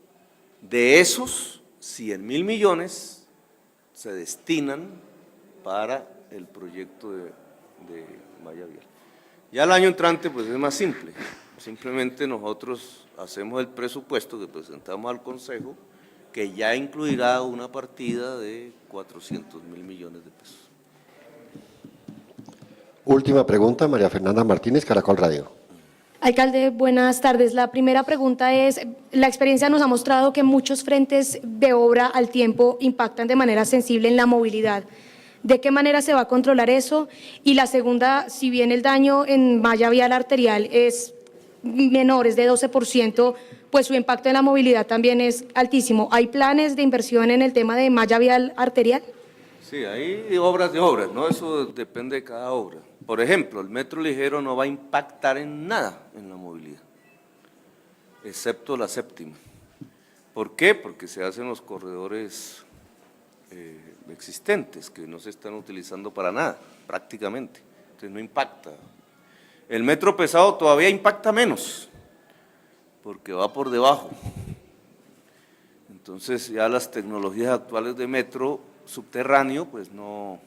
De esos, 100.000 millones se destinan para el proyecto de malla vial. Ya el año entrante pues es más simple, simplemente nosotros hacemos el presupuesto que presentamos al Consejo, que ya incluirá una partida de 400.000 millones de pesos. Última pregunta, María Fernanda Martínez, Caracol Radio. Alcalde, buenas tardes. La primera pregunta es, la experiencia nos ha mostrado que muchos frentes de obra al tiempo impactan de manera sensible en la movilidad. ¿De qué manera se va a controlar eso? Y la segunda, si bien el daño en malla vial arterial es menor, es de 12%, pues su impacto en la movilidad también es altísimo. ¿Hay planes de inversión en el tema de malla vial arterial? Sí, hay obras de obras, ¿no? Eso depende de cada obra. Por ejemplo, el metro ligero no va a impactar en nada en la movilidad, excepto la séptima. ¿Por qué? Porque se hacen los corredores existentes, que no se están utilizando para nada, prácticamente. Entonces no impacta. El metro pesado todavía impacta menos, porque va por debajo. Entonces ya las tecnologías actuales de metro subterráneo pues no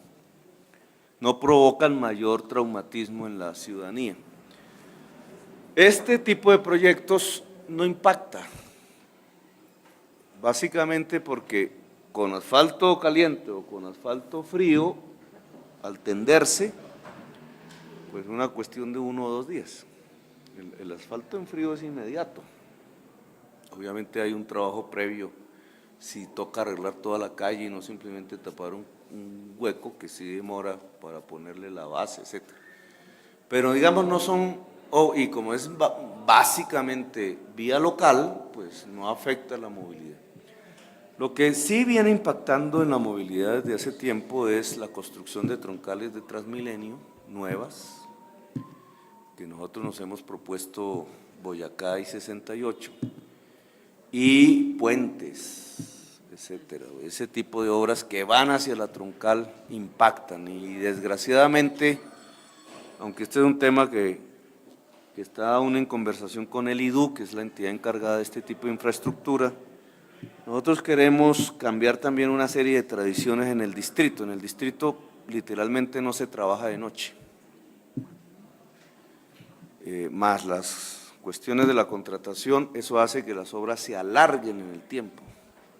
provocan mayor traumatismo en la ciudadanía. Este tipo de proyectos no impacta, básicamente porque con asfalto caliente o con asfalto frío, al tenderse, pues una cuestión de 1 o 2 días. El asfalto en frío es inmediato. Obviamente hay un trabajo previo, si toca arreglar toda la calle y no simplemente tapar un hueco que sí demora para ponerle la base, etc. Pero digamos no son, y como es básicamente vía local, pues no afecta la movilidad. Lo que sí viene impactando en la movilidad desde hace tiempo es la construcción de troncales de Transmilenio nuevas, que nosotros nos hemos propuesto Boyacá y 68, y puentes, etcétera. Ese tipo de obras que van hacia la troncal impactan y desgraciadamente, aunque este es un tema que está aún en conversación con el IDU, que es la entidad encargada de este tipo de infraestructura, nosotros queremos cambiar también una serie de tradiciones en el distrito. En el distrito literalmente no se trabaja de noche, más las cuestiones de la contratación, eso hace que las obras se alarguen en el tiempo,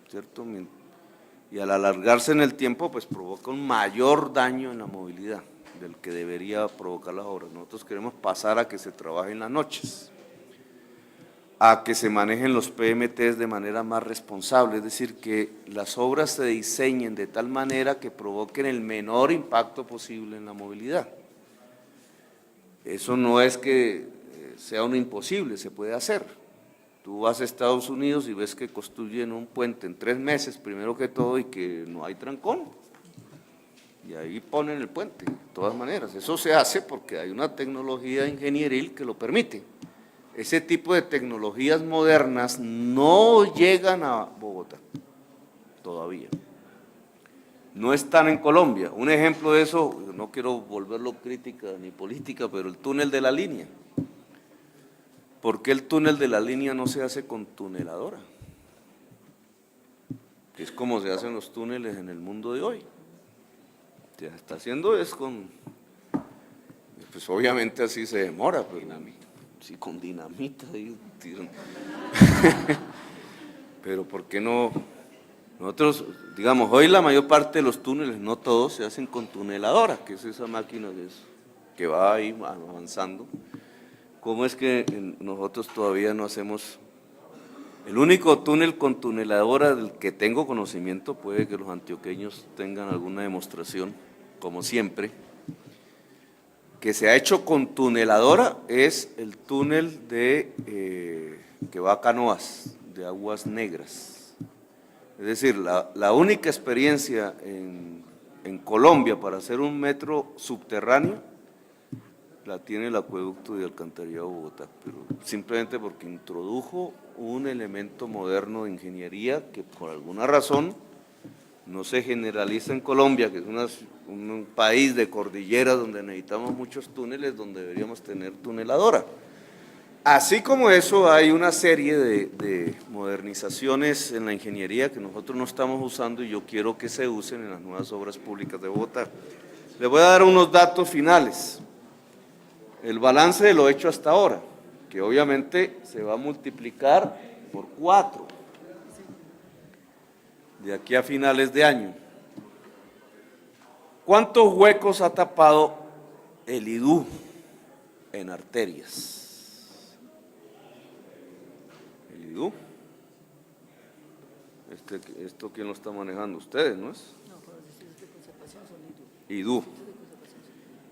¿cierto? Y al alargarse en el tiempo, pues provoca un mayor daño en la movilidad del que debería provocar las obras. Nosotros queremos pasar a que se trabaje en las noches, a que se manejen los PMTs de manera más responsable, es decir, que las obras se diseñen de tal manera que provoquen el menor impacto posible en la movilidad. eso no es que sea un imposible, se puede hacer. Tú vas a Estados Unidos y ves que construyen un puente en 3 meses, primero que todo, y que no hay trancón. Y ahí ponen el puente, de todas maneras. Eso se hace porque hay una tecnología ingenieril que lo permite. Ese tipo de tecnologías modernas no llegan a Bogotá, todavía. No están en Colombia. Un ejemplo de eso, no quiero volverlo crítica ni política, pero el túnel de la línea. ¿Por qué el túnel de la línea no se hace con tuneladora? Que es como se hacen los túneles en el mundo de hoy. Se está haciendo es con, pues obviamente así se demora, pero sí con dinamita. Pero ¿por qué no? Nosotros, digamos, hoy la mayor parte de los túneles, no todos, se hacen con tuneladora, que es esa máquina que va ahí avanzando. ¿Cómo es que nosotros todavía no hacemos? El único túnel con tuneladora del que tengo conocimiento, puede que los antioqueños tengan alguna demostración, como siempre, que se ha hecho con tuneladora, es el túnel que va a Canoas, de Aguas Negras. Es decir, la única experiencia en Colombia para hacer un metro subterráneo la tiene el acueducto de Alcantarillado de Bogotá, pero simplemente porque introdujo un elemento moderno de ingeniería que por alguna razón no se generaliza en Colombia, que es un país de cordilleras donde necesitamos muchos túneles, donde deberíamos tener tuneladora. Así como eso, hay una serie de modernizaciones en la ingeniería que nosotros no estamos usando y yo quiero que se usen en las nuevas obras públicas de Bogotá. Les voy a dar unos datos finales. El balance de lo hecho hasta ahora, que obviamente se va a multiplicar por 4 de aquí a finales de año. ¿Cuántos huecos ha tapado el IDU en arterias? ¿El IDU? ¿Esto quién lo está manejando? Ustedes, ¿no es? IDU.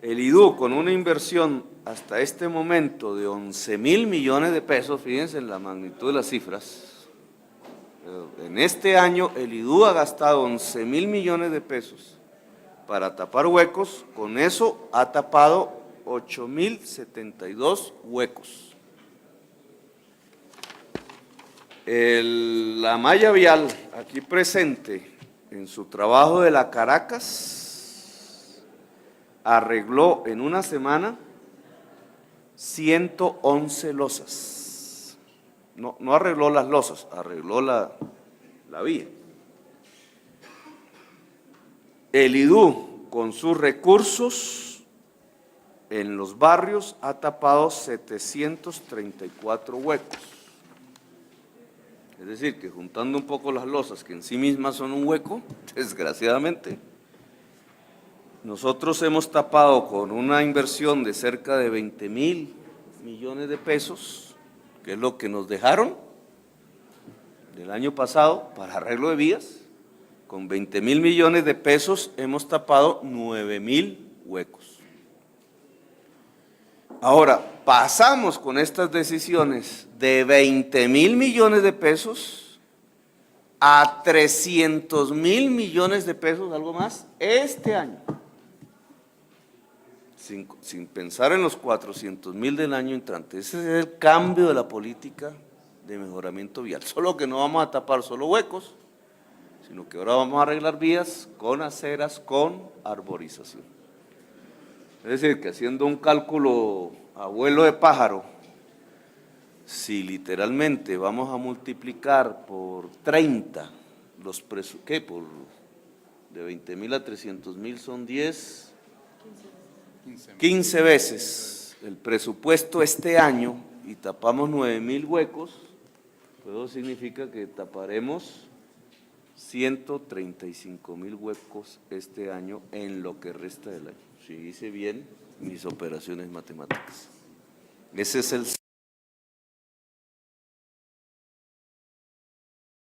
El IDU, con una inversión hasta este momento de 11.000 millones de pesos, fíjense en la magnitud de las cifras, en este año el IDU ha gastado 11.000 millones de pesos para tapar huecos, con eso ha tapado 8.072 huecos. La malla vial aquí presente en su trabajo de la Caracas arregló en una semana 111 losas. No arregló las losas, arregló la vía. El IDU, con sus recursos en los barrios, ha tapado 734 huecos. Es decir, que juntando un poco las losas, que en sí mismas son un hueco, desgraciadamente, nosotros hemos tapado con una inversión de cerca de 20.000 millones de pesos, que es lo que nos dejaron del año pasado para arreglo de vías. Con 20.000 millones de pesos hemos tapado 9.000 huecos. Ahora, pasamos con estas decisiones de 20.000 millones de pesos a 300.000 millones de pesos, algo más, este año. Sin pensar en los 400.000 del año entrante. Ese es el cambio de la política de mejoramiento vial. Solo que no vamos a tapar solo huecos, sino que ahora vamos a arreglar vías con aceras, con arborización. Es decir, que haciendo un cálculo a vuelo de pájaro, si literalmente vamos a multiplicar por 30 los presupuestos, de 20.000 a 300.000 son 15 veces el presupuesto este año y tapamos 9.000 huecos, pues eso significa que taparemos 135.000 huecos este año en lo que resta del año, si hice bien mis operaciones matemáticas. Ese es el